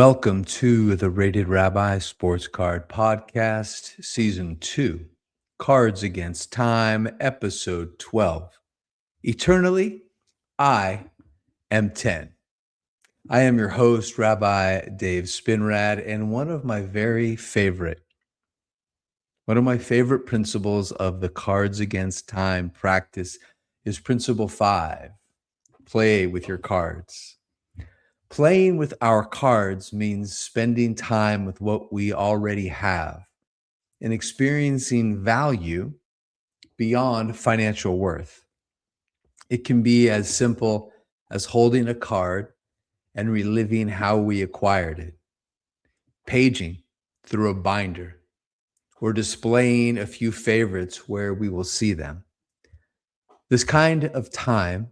Welcome to the Rated Rabbi Sports Card Podcast, Season 2, Cards Against Time, Episode 12. Eternally, I am 10. I am your host, Rabbi Dave Spinrad, and one of my favorite principles of the Cards Against Time practice is Principle 5, play with your cards. Playing with our cards means spending time with what we already have and experiencing value beyond financial worth. It can be as simple as holding a card and reliving how we acquired it, paging through a binder, or displaying a few favorites where we will see them. This kind of time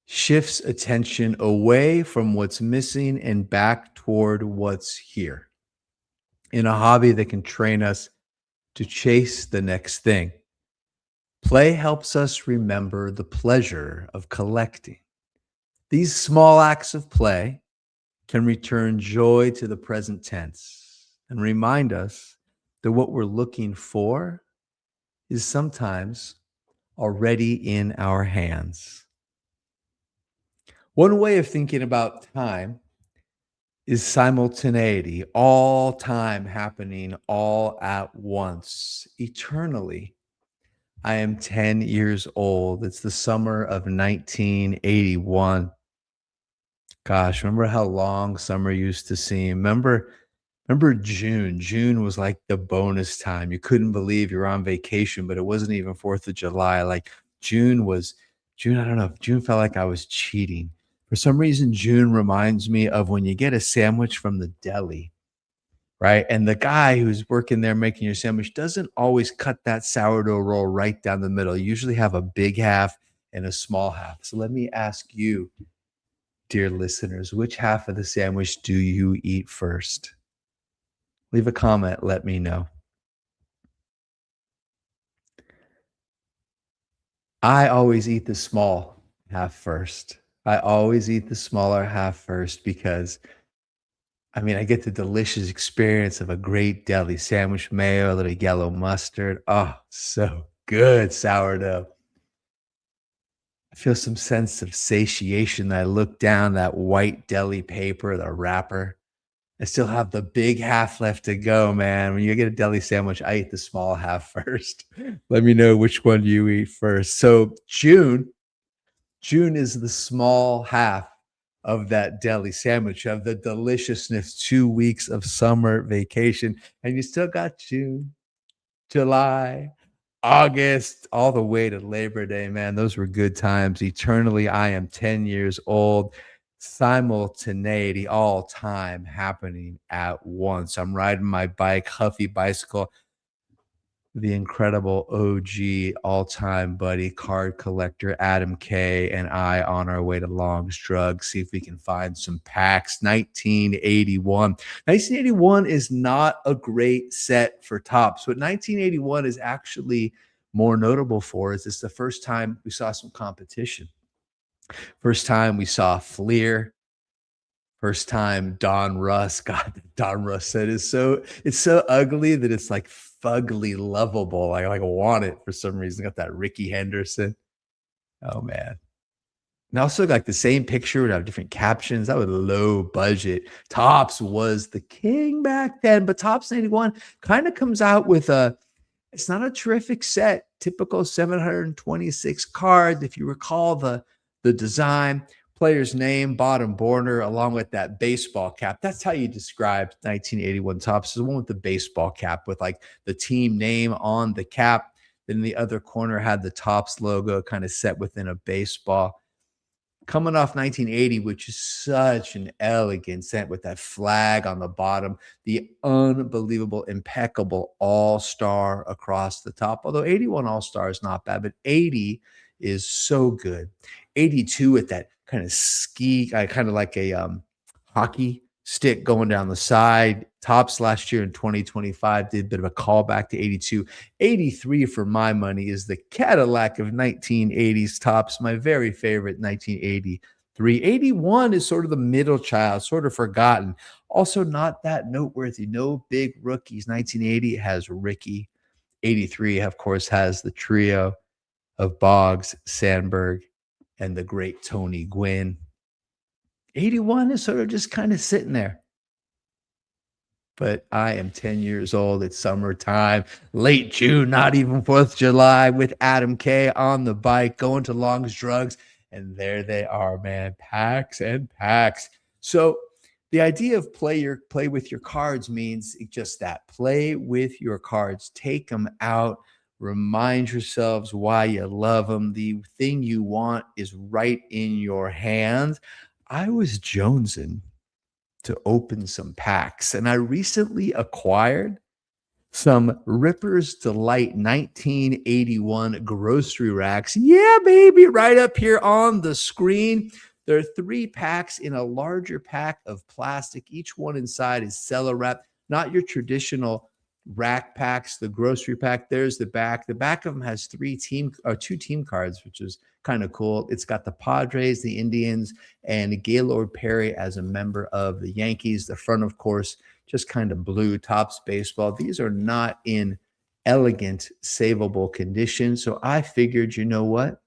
shifts attention away from what's missing and back toward what's here, in a hobby that can train us to chase the next thing. Play helps us remember the pleasure of collecting. These small acts of play can return joy to the present tense and remind us that what we're looking for is sometimes already in our hands. One way of thinking about time is simultaneity, all time happening all at once, eternally. I am 10 years old. It's the summer of 1981. Gosh, remember how long summer used to seem? Remember June? June was like the bonus time. You couldn't believe you're on vacation, but it wasn't even 4th of July. Like June, I don't know. June felt like I was cheating. For some reason, June reminds me of when you get a sandwich from the deli, right? And the guy who's working there making your sandwich doesn't always cut that sourdough roll right down the middle. You usually have a big half and a small half. So let me ask you, dear listeners, which half of the sandwich do you eat first? Leave a comment, let me know. I always eat the small half first. I always eat the smaller half first because I get the delicious experience of a great deli sandwich, mayo, a little yellow mustard. Oh, so good, sourdough. I feel some sense of satiation. I look down that white deli paper, the wrapper. I still have the big half left to go, man. When you get a deli sandwich, I eat the small half first. Let me know which one you eat first. So June is the small half of that deli sandwich, of the deliciousness, 2 weeks of summer vacation, and you still got June, July, August, all the way to Labor Day, man. Those were good times. Eternally, I am 10 years old. Simultaneity, all time happening at once. I'm riding my bike, Huffy bicycle, the incredible OG all-time buddy card collector Adam K and I on our way to Long's Drug, see if we can find some packs. 1981. 1981 is not a great set for tops. What 1981 is actually more notable for is it's the first time we saw some competition. First time we saw Fleer. First time Don Russ. God, Don Russ set is it's so ugly that it's like fugly lovable. I like want it for some reason. Got that Ricky Henderson. Oh man. And also like the same picture would have different captions. That was low budget. Topps was the king back then, but Topps 91 kind of comes out with it's not a terrific set. Typical 726 cards. If you recall the design, player's name, bottom border, along with that baseball cap. That's how you describe 1981 Topps. The one with the baseball cap with like the team name on the cap. Then in the other corner had the Topps logo kind of set within a baseball. Coming off 1980, which is such an elegant set with that flag on the bottom, the unbelievable, impeccable all-star across the top. Although 81 all-star is not bad, but 80 is so good. 82 with that kind of ski, kind of like a hockey stick going down the side. Topps last year in 2025 did a bit of a callback to 82. 83 for my money is the Cadillac of 1980s Topps, my very favorite 1980 381 is sort of the middle child, sort of forgotten. Also, not that noteworthy. No big rookies. 1980 has Ricky. 83, of course, has the trio of Boggs, Sandberg, and the great Tony Gwynn. 81 is sort of just kind of sitting there. But I am 10 years old. It's summertime, late June, not even 4th of July, with Adam K on the bike, going to Long's Drugs. And there they are, man. Packs and packs. So the idea of play with your cards means just that. Play with your cards. Take them out. Remind yourselves why you love them. The thing you want is right in your hands. I was jonesing to open some packs, and I recently acquired some Ripper's Delight 1981 grocery racks. Yeah, baby, right up here on the screen. There are 3 packs in a larger pack of plastic. Each one inside is cello wrap, not your traditional rack packs. The grocery pack, there's the back. The back of them has 2 team cards, which is kind of cool. It's got the Padres, the Indians, and Gaylord Perry as a member of the Yankees. The front, of course, just kind of blue, Topps baseball. These are not in elegant, savable condition. So I figured, you know what?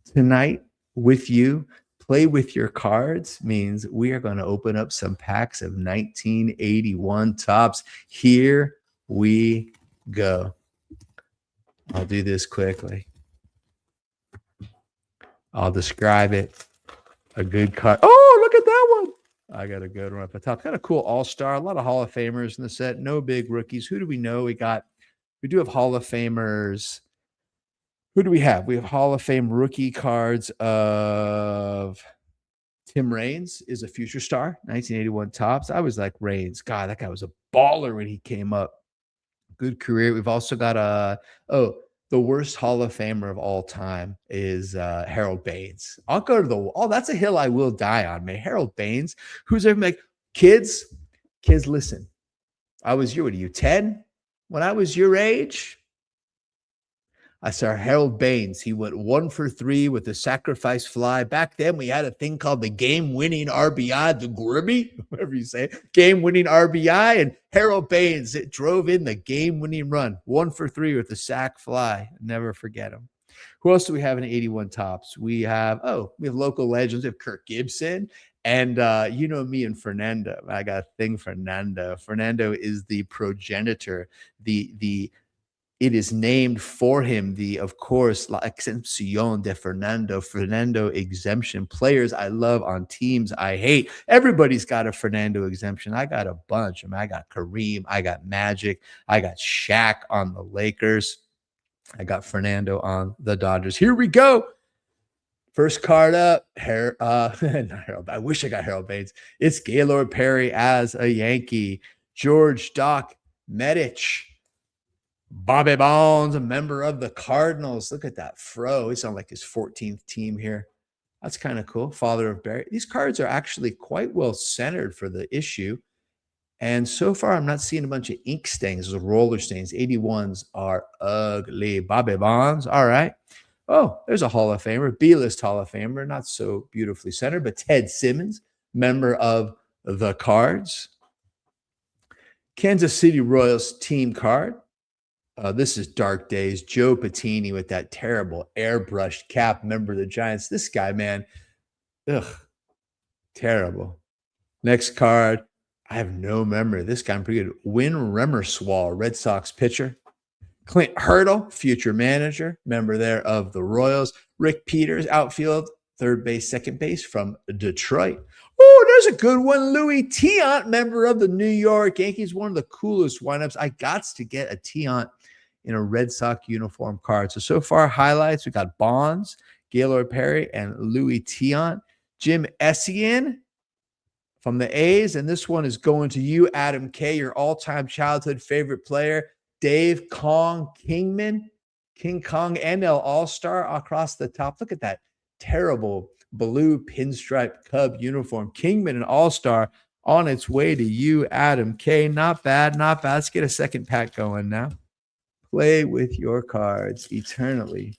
Tonight with you, play with your cards means we are going to open up some packs of 1981 Topps. Here we go. I'll do this quickly. I'll describe it. A good card. Oh, look at that one. I got a good one at the top. Kind of cool all-star. A lot of Hall of Famers in the set. No big rookies. Who do we know? We do have Hall of Famers. Who do we have? We have Hall of Fame rookie cards of Tim Raines is a future star, 1981 Topps. I was like, Raines. God, that guy was a baller when he came up. Good career. We've also got the worst Hall of Famer of all time is Harold Baines. I'll go to the wall. That's a hill I will die on, man. Harold Baines, who's there like, kids, listen. What are you, 10? When I was your age, I saw Harold Baines. He went 1 for 3 with the sacrifice fly. Back then, we had a thing called the game-winning RBI, the Grimmy, whatever you say, game-winning RBI. And Harold Baines, it drove in the game-winning run. 1 for 3 with the sac fly. Never forget him. Who else do we have in 81 Topps? We have local legends. We have Kirk Gibson. And you know me and Fernando. I got a thing for Fernando. Fernando is the progenitor, it is named for him, of course, La Excepción de Fernando exemption. Players I love on teams I hate. Everybody's got a Fernando exemption. I got a bunch. I got Kareem. I got Magic. I got Shaq on the Lakers. I got Fernando on the Dodgers. Here we go. First card up. Not Harold. I wish I got Harold Baines. It's Gaylord Perry as a Yankee. George Doc Medich. Bobby Bonds, a member of the Cardinals. Look at that fro. He's on like his 14th team here. That's kind of cool. Father of Barry. These cards are actually quite well centered for the issue. And so far, I'm not seeing a bunch of ink stains, those roller stains. 81s are ugly. Bobby Bonds. All right. Oh, there's a Hall of Famer, B-list Hall of Famer, not so beautifully centered, but Ted Simmons, member of the Cards. Kansas City Royals team card. This is dark days. Joe Patini with that terrible airbrushed cap, member of the Giants. This guy, man, terrible. Next card, I have no memory of this guy. I'm pretty good. Win Remerswall, Red Sox pitcher. Clint Hurdle, future manager, member there of the Royals. Rick Peters, outfield, third base, second base from Detroit. Oh, there's a good one. Louis Tiant, member of the New York Yankees. One of the coolest windups. I got to get a Tiant in a Red Sox uniform card. So far, highlights, we got Bonds, Gaylord Perry, and Louis Tiant. Jim Essien from the A's. And this one is going to you, Adam K., your all-time childhood favorite player. Dave Kong Kingman, King Kong NL All-Star across the top. Look at that terrible blue pinstripe Cub uniform. Kingman, an All-Star, on its way to you, Adam K. Not bad, not bad. Let's get a second pack going now. Play with your cards eternally.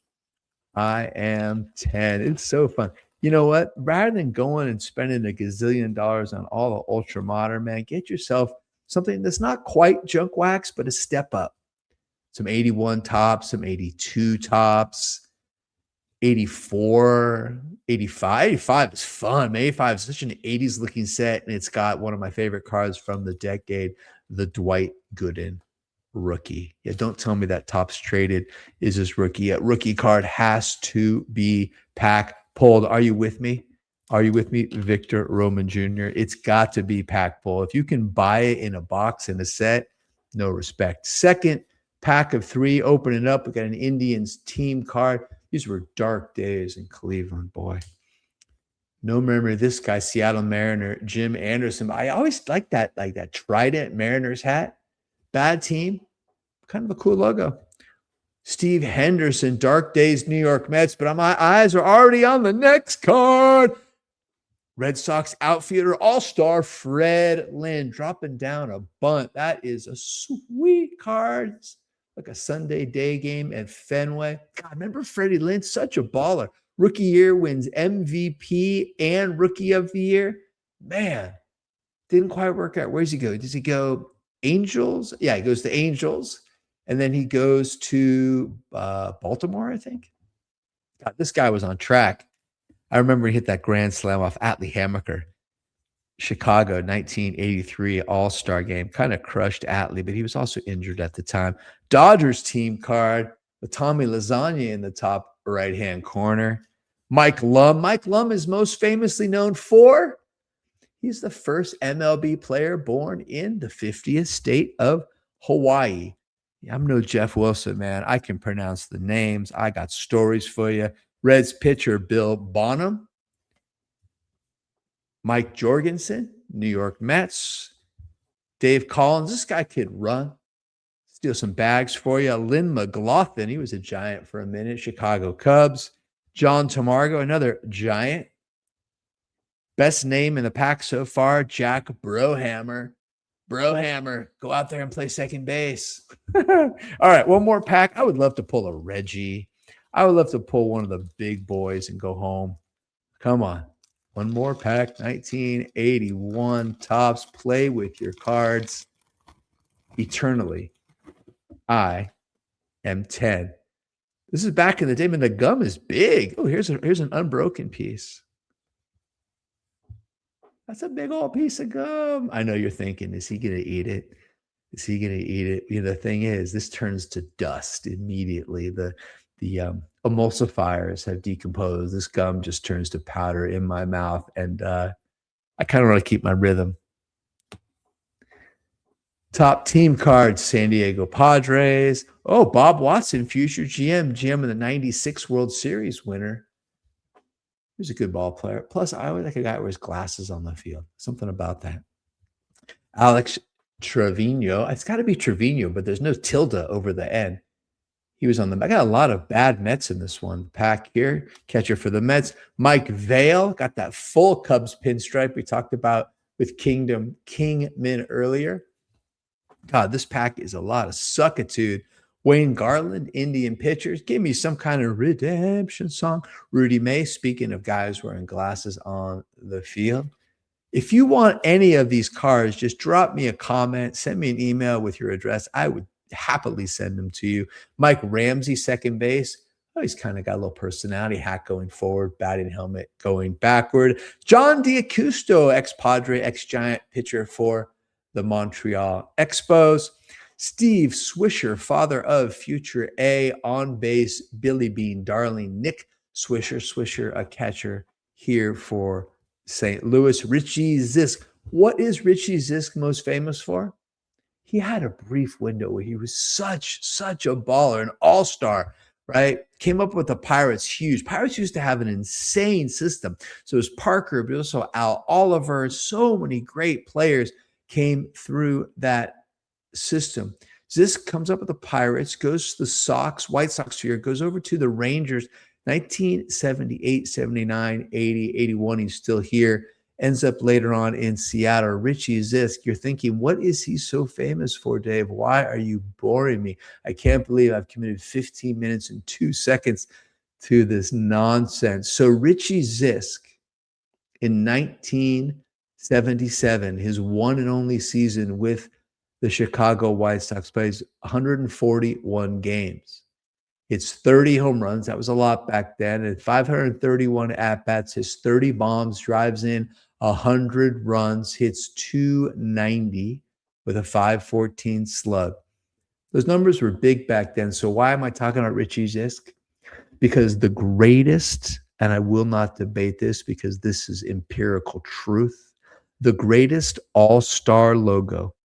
I am 10. It's so fun. You know what? Rather than going and spending a gazillion dollars on all the ultra modern, man, get yourself something that's not quite junk wax, but a step up. Some 81 tops, some 82 tops, 84, 85. 85 is fun. Man, 85 is such an 80s looking set, and it's got one of my favorite cards from the decade, the Dwight Gooden rookie. Yeah, don't tell me that tops traded is this rookie. A rookie card has to be pack pulled. Are you with me? Are you with me, Victor Roman Jr.? It's got to be pack pull. If you can buy it in a box in a set, no respect. Second pack of three, open it up. We got an Indians team card. These were dark days in Cleveland, boy. No memory of this guy, Seattle Mariner, Jim Anderson. I always like that Trident Mariners hat. Bad team, kind of a cool logo. Steve Henderson, Dark Days, New York Mets, but my eyes are already on the next card. Red Sox outfielder, all-star Fred Lynn dropping down a bunt. That is a sweet card. It's like a Sunday day game at Fenway. God, remember Freddie Lynn? Such a baller. Rookie year wins MVP and Rookie of the Year. Man, didn't quite work out. Where does he go? Does he go Angels? Yeah, he goes to Angels. And then he goes to Baltimore, I think. God, this guy was on track. I remember he hit that grand slam off Atlee Hammaker. Chicago, 1983 All-Star game. Kind of crushed Atlee, but he was also injured at the time. Dodgers team card with Tommy Lasagna in the top right-hand corner. Mike Lum. Mike Lum is most famously known for he's the first MLB player born in the 50th state of Hawaii. I'm no Jeff Wilson, man. I can pronounce the names. I got stories for you. Reds pitcher Bill Bonham. Mike Jorgensen, New York Mets. Dave Collins. This guy could run. Steal some bags for you. Lynn McLaughlin. He was a Giant for a minute. Chicago Cubs. John Tamargo, another Giant. Best name in the pack so far, Jack Brohammer. Brohammer, go out there and play second base. All right, one more pack. I would love to pull a Reggie. I would love to pull one of the big boys and go home. Come on. One more pack, 1981 tops. Play with your cards eternally. I am 10. This is back in the day when the gum is big. Oh, here's an unbroken piece. That's a big old piece of gum. I know you're thinking, is he going to eat it? Is he going to eat it? You know, the thing is, this turns to dust immediately. The emulsifiers have decomposed. This gum just turns to powder in my mouth, and I kind of want to keep my rhythm. Top team cards, San Diego Padres. Oh, Bob Watson, future GM of the 96 World Series winner. He was a good ball player. Plus, I always like a guy who wears glasses on the field. Something about that. Alex Trevino. It's got to be Trevino, but there's no tilde over the N. He was on the. I got a lot of bad Mets in this one. Pack here, catcher for the Mets. Mike Vail got that full Cubs pinstripe we talked about with Kingman earlier. God, this pack is a lot of suckitude. Wayne Garland, Indian pitchers. Give me some kind of redemption song. Rudy May, speaking of guys wearing glasses on the field. If you want any of these cards, just drop me a comment. Send me an email with your address. I would happily send them to you. Mike Ramsey, second base. Oh, he's kind of got a little personality. Hat going forward, batting helmet going backward. John D'Accusto, ex-Padre, ex-Giant pitcher for the Montreal Expos. Steve Swisher, father of future A, on base, Billy Bean Darling, Nick Swisher, a catcher here for St. Louis. Richie Zisk. What is Richie Zisk most famous for? He had a brief window where he was such a baller, an all-star, right? Came up with the Pirates, huge. Pirates used to have an insane system. So it was Parker, but also Al Oliver. So many great players came through that system. Zisk comes up with the Pirates, goes to the Sox, White Sox here, goes over to the Rangers, 1978, 79, 80, 81. He's still here. Ends up later on in Seattle. Richie Zisk, you're thinking, what is he so famous for, Dave? Why are you boring me? I can't believe I've committed 15 minutes and 2 seconds to this nonsense. So Richie Zisk in 1977, his one and only season with the Chicago White Sox, plays 141 games. It's 30 home runs. That was a lot back then. And 531 at-bats, his 30 bombs, drives in 100 runs, hits 290 with a 514 slug. Those numbers were big back then. So why am I talking about Richie Zisk? Because the greatest, and I will not debate this because this is empirical truth, the greatest all-star logo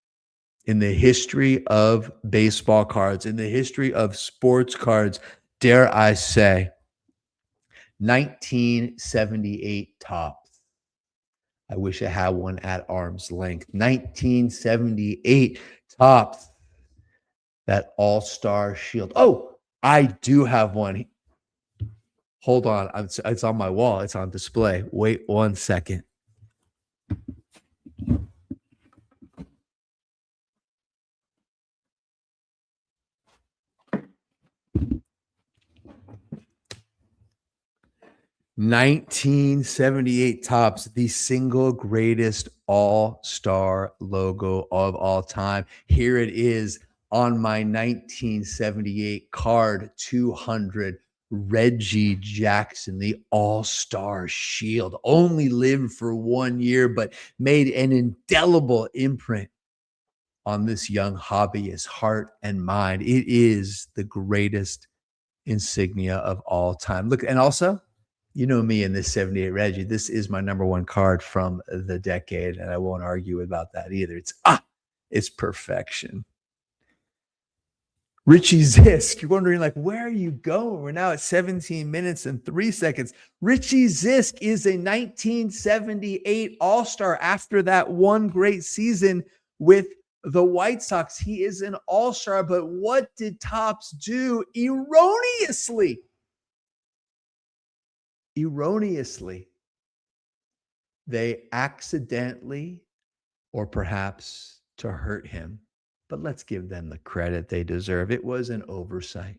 in the history of baseball cards, in the history of sports cards, dare I say, 1978 Topps. I wish I had one at arm's length. 1978 Topps, that all-star shield. Oh, I do have one. Hold on. It's on my wall. It's on display. Wait 1 second. 1978 Topps, the single greatest all-star logo of all time. Here it is on my 1978 card 200. Reggie Jackson, the all-star shield, only lived for 1 year, but made an indelible imprint on this young hobbyist's heart and mind. It is the greatest insignia of all time. Look, and also, you know me in this 78 Reggie. This is my number one card from the decade, and I won't argue about that either. It's perfection. Richie Zisk, you're wondering, like, where are you going? We're now at 17 minutes and 3 seconds. Richie Zisk is a 1978 All-Star after that one great season with the White Sox. He is an All-Star, but what did Topps do? Erroneously, they accidentally, or perhaps to hurt him, but let's give them the credit they deserve. It was an oversight.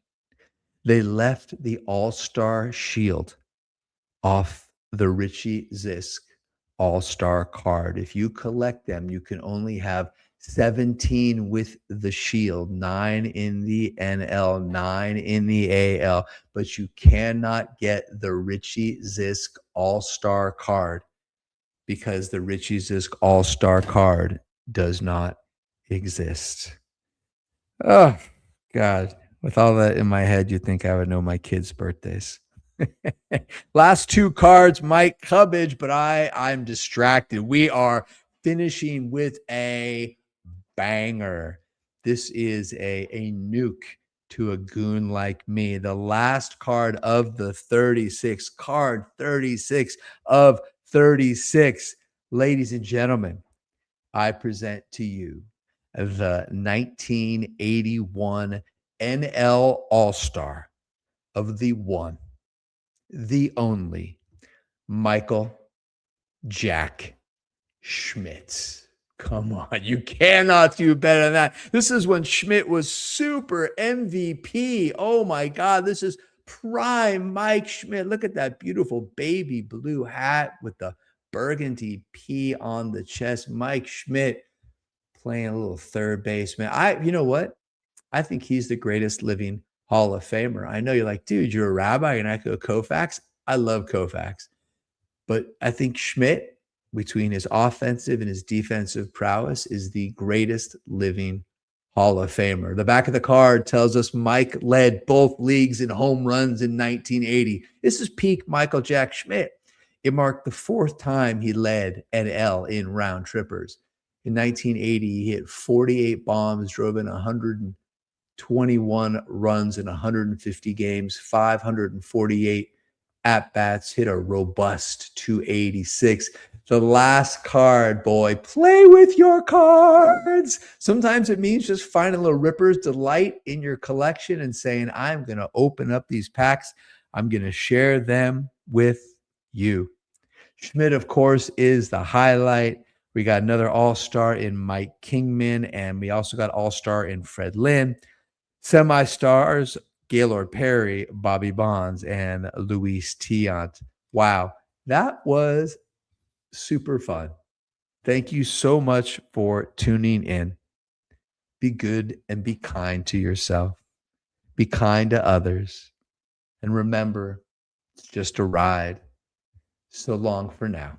They left the All-Star shield off the Richie Zisk All-Star card. If you collect them, you can only have 17 with the shield, 9 in the NL, 9 in the AL, but you cannot get the Richie Zisk All-Star card because the Richie Zisk All-Star card does not exist. Oh, God. With all that in my head, you'd think I would know my kids' birthdays. Last two cards, Mike Cubbage, but I'm distracted. We are finishing with a banger. This is a nuke to a goon like me. The last card of the 36, card 36 of 36. Ladies and gentlemen, I present to you the 1981 NL All-Star of the one, the only, Michael Jack Schmidt. Come on, you cannot do better than that. This is when Schmidt was super MVP. Oh my God, this is prime Mike Schmidt. Look at that beautiful baby blue hat with the burgundy P on the chest. Mike Schmidt playing a little third baseman. You know what? I think he's the greatest living Hall of Famer. I know you're like, dude, you're a rabbi, you're not going to go Koufax. I love Koufax. But I think Schmidt, between his offensive and his defensive prowess, is the greatest living Hall of Famer. The back of the card tells us Mike led both leagues in home runs in 1980. This is peak Michael Jack Schmidt. It marked the fourth time he led NL in round trippers. In 1980, he hit 48 bombs, drove in 121 runs in 150 games, 548 at-bats, hit a robust 286. The last card, boy, play with your cards. Sometimes it means just finding a little Ripper's Delight in your collection and saying, I'm going to open up these packs. I'm going to share them with you. Schmidt, of course, is the highlight. We got another all-star in Mike Kingman, and we also got all-star in Fred Lynn. Semi-stars, Gaylord Perry, Bobby Bonds, and Luis Tiant. Wow, that was super fun. Thank you so much for tuning in. Be good and be kind to yourself. Be kind to others. And remember, it's just a ride. So long for now.